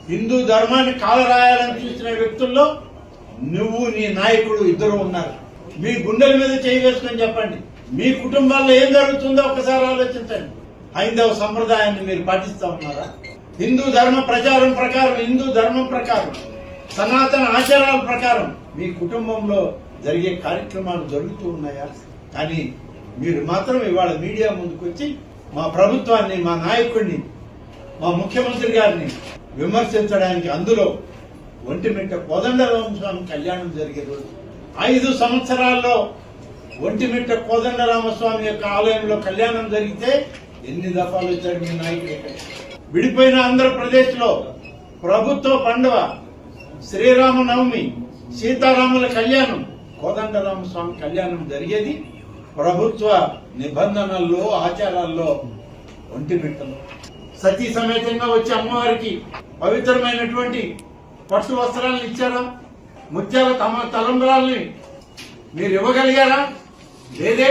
హిందూ ధర్మాన్ని కాలరాయాలని చూసిన వ్యక్తుల్లో నువ్వు నీ నాయకుడు ఇద్దరు ఉన్నారు. మీ గుండెల మీద చేయి వేసుకొని చెప్పండి, మీ కుటుంబాల్లో ఏం జరుగుతుందో ఒకసారి ఆలోచించండి. హైందవ సంప్రదాయాన్ని మీరు పాటిస్తా ఉన్నారా? హిందూ ధర్మ ప్రచారం ప్రకారం, హిందూ ధర్మం ప్రకారం, సనాతన ఆచారాల ప్రకారం మీ కుటుంబంలో జరిగే కార్యక్రమాలు జరుగుతూ ఉన్నాయా? కానీ మీరు మాత్రం ఇవాళ మీడియా ముందుకు వచ్చి మా ప్రభుత్వాన్ని, మా నాయకుడిని, మా ముఖ్యమంత్రి గారిని విమర్శించడానికి, అందులో ఒంటిమిట్ట కోదండరామస్వామి కళ్యాణం జరిగే రోజు 5 సంవత్సరాల్లో ఒంటిమిట్ట కోదండరామస్వామి యొక్క ఆలయంలో కళ్యాణం జరిగితే ఎన్ని దఫాలు వచ్చాడు మీ నాయకుడు? ఇక్కడ విడిపోయిన ఆంధ్రప్రదేశ్ లో ప్రభుత్వ పండుగ శ్రీరామనవమి, సీతారాముల కళ్యాణం, కోదండరామస్వామి కళ్యాణం జరిగేది ప్రభుత్వ నిబంధనల్లో, ఆచారాల్లో ఒంటిమిట్టలో. సతీ సమేతంగా వచ్చి అమ్మవారికి పవిత్రమైనటువంటి పట్టు వస్త్రాలను ఇచ్చారా? ముత్యాల తలంబరాల్ని మీరు ఇవ్వగలిగారా? లేదే.